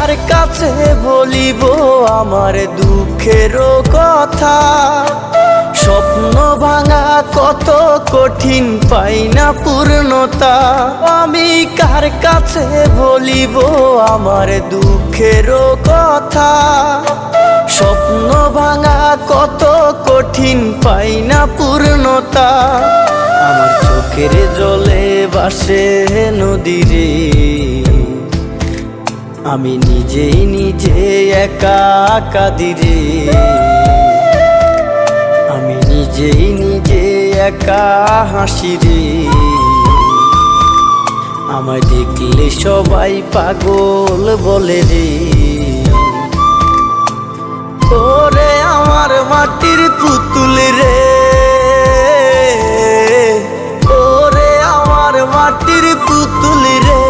কার কাছে বলিব আমার দুঃখের কথা? স্বপ্ন ভাঙা কত কঠিন, পাই না পূর্ণতা। আমি কার কাছে বলিব আমার দুঃখের কথা? স্বপ্ন ভাঙা কত কঠিন, পাই না পূর্ণতা। আমার চোখের জলে ভাসে নদীরে, আমি নিজেই নিজে একা কাঁদিরে। আমি নিজেই নিজে একা হাসি রে। আমায় দেখলে সবাই পাগল বলে রে। ওরে আমার মাটির পুতুল রে, ওরে আমার মাটির পুতুল রে।